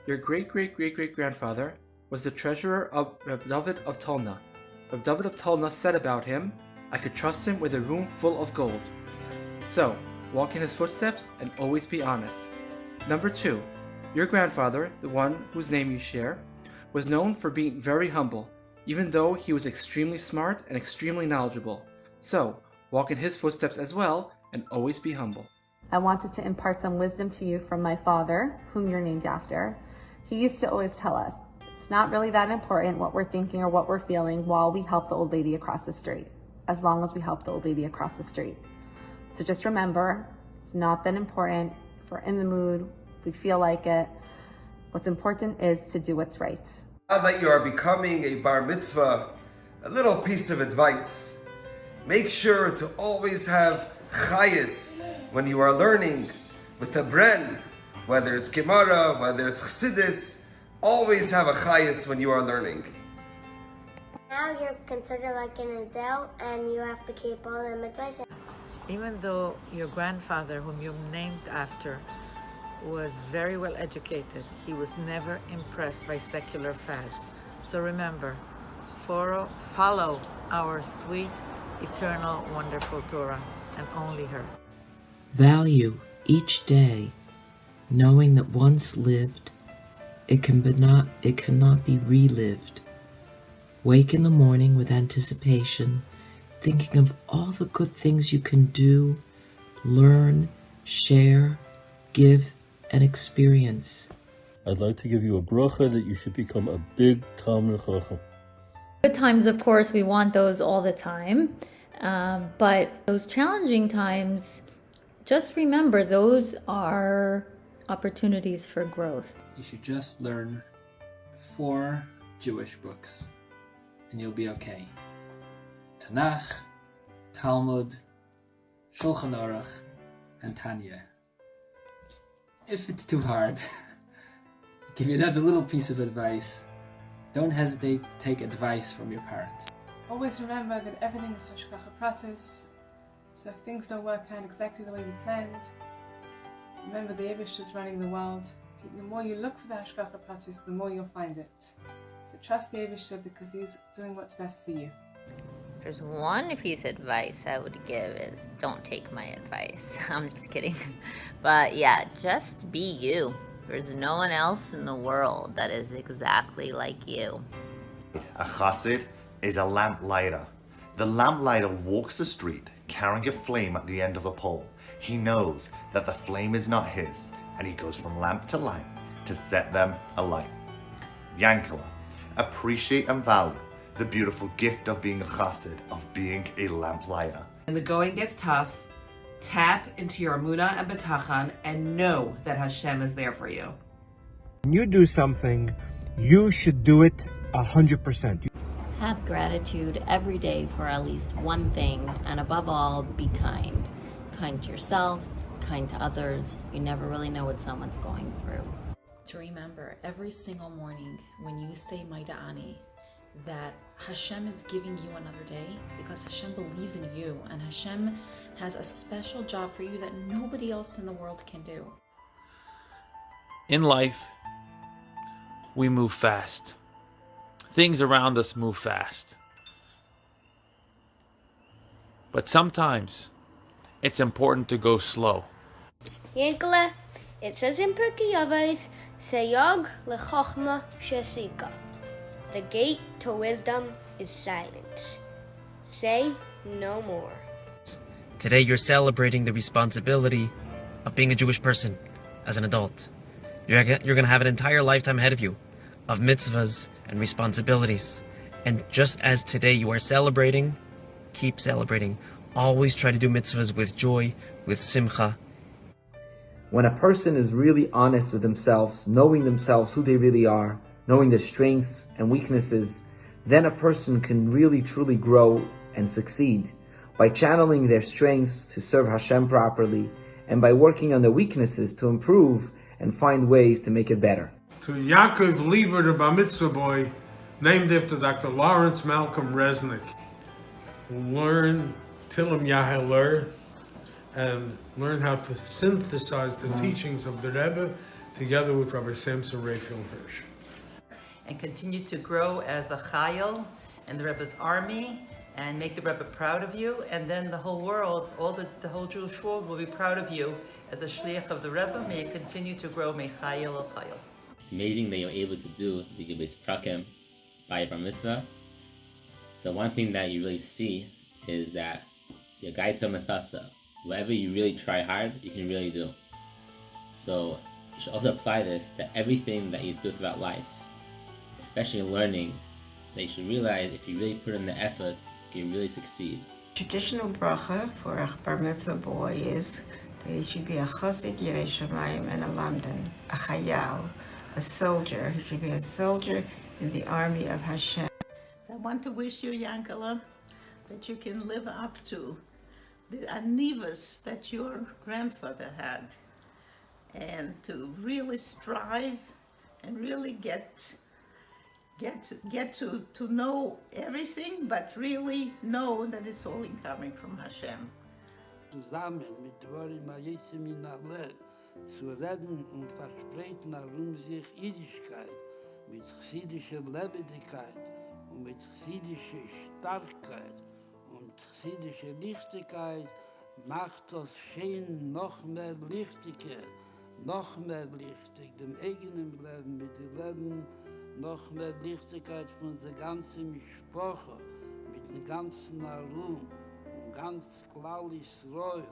your great-great-great-great-grandfather was the treasurer of Reb David of Tolna. Reb David of Tolna said about him, I could trust him with a room full of gold. So, walk in his footsteps and always be honest. Number 2, your grandfather, the one whose name you share, was known for being very humble, even though he was extremely smart and extremely knowledgeable. So, walk in his footsteps as well and always be humble. I wanted to impart some wisdom to you from my father, whom you're named after. He used to always tell us, it's not really that important what we're thinking or what we're feeling while we help the old lady across the street, as long as we help the old lady across the street. So just remember, it's not that important if we're in the mood, if we feel like it. What's important is to do what's right. Now that you are becoming a bar mitzvah, a little piece of advice. Make sure to always have chayes when you are learning with a bren, whether it's Gemara, whether it's Chassidus, always have a chayes when you are learning. Now you're considered like an adult and you have to keep all the mitzvahs. Even though your grandfather, whom you named after, was very well educated, he was never impressed by secular fads. So remember, follow our sweet, eternal, wonderful Torah, and only her. Value each day, knowing that once lived, it cannot be relived. Wake in the morning with anticipation, thinking of all the good things you can do, learn, share, give, and experience. I'd like to give you a bracha that you should become a big Talmid Chacham. Good times, of course, we want those all the time. But those challenging times, just remember those are opportunities for growth. You should just learn 4 Jewish books and you'll be okay. Tanakh, Talmud, Shulchan Aruch, and Tanya. If it's too hard, I'll give you another little piece of advice. Don't hesitate to take advice from your parents. Always remember that everything is hashgacha pratis, so if things don't work out exactly the way you planned, remember the Eibush is running the world. The more you look for the hashgacha pratis, the more you'll find it. So trust the Eibush because he's doing what's best for you. There's one piece of advice I would give is don't take my advice. I'm just kidding. But yeah, just be you. There's no one else in the world that is exactly like you. A chassid is a lamp lighter. The lamp lighter walks the street carrying a flame at the end of a pole. He knows that the flame is not his, and he goes from lamp to lamp to set them alight. Yankele, appreciate and value the beautiful gift of being a chassid, of being a lamplighter. When the going gets tough, tap into your emunah and bitachon and know that Hashem is there for you. When you do something, you should do it 100%. Have gratitude every day for at least one thing, and above all, be kind. Kind to yourself, kind to others. You never really know what someone's going through. To remember every single morning when you say Maida'ani, that Hashem is giving you another day because Hashem believes in you and Hashem has a special job for you that nobody else in the world can do. In life, we move fast. Things around us move fast. But sometimes it's important to go slow. Yankele, it says in Pirkei Avos, Sayog lechochma shesika. The gate to wisdom is silence. Say no more. Today you're celebrating the responsibility of being a Jewish person as an adult. You're going to have an entire lifetime ahead of you of mitzvahs and responsibilities. And just as today you are celebrating, keep celebrating. Always try to do mitzvahs with joy, with simcha. When a person is really honest with themselves, knowing themselves who they really are, knowing their strengths and weaknesses, then a person can really truly grow and succeed by channeling their strengths to serve Hashem properly and by working on their weaknesses to improve and find ways to make it better. To Yaakov Lieber, the Bar Mitzvah boy, named after Dr. Lawrence Malcolm Resnick. Learn Tillim Yaheler and learn how to synthesize the teachings of the Rebbe together with Rabbi Samson Raphael Hirsch. And continue to grow as a chayil in the Rebbe's army and make the Rebbe proud of you. And then the whole world, the whole Jewish world will be proud of you as a shliach of the Rebbe. May you continue to grow, may chayil al chayil. It's amazing that you're able to do the Gibbeis Prakim by Bar Mitzvah. So one thing that you really see is that your guide to Matzasa, whatever you really try hard, you can really do. So you should also apply this to everything that you do throughout life, especially learning, that you should realize if you really put in the effort, you can really succeed. Traditional bracha for a bar mitzvah boy is that he should be a chassid, yirei shamayim, and a lamdan, a chayal, a soldier. He should be a soldier in the army of Hashem. I want to wish you, Yankele, that you can live up to the anivas that your grandfather had, and to really strive and really get to know everything, but really know that it's all coming from Hashem. Zusammen mit Dvorim Hayetzim in Aleh zu reden und versprechen sich Jüdischkeit mit chassidischer Lebendigkeit und mit chassidischer Starkheit und chassidischer Lichtigkeit macht das schön noch mehr lichtiger, dem eigenen Leben, mit dem Leben noch mehr Lichtigkeit von der ganzen Mischproche, mit dem ganzen Arum und ganz klar Israel.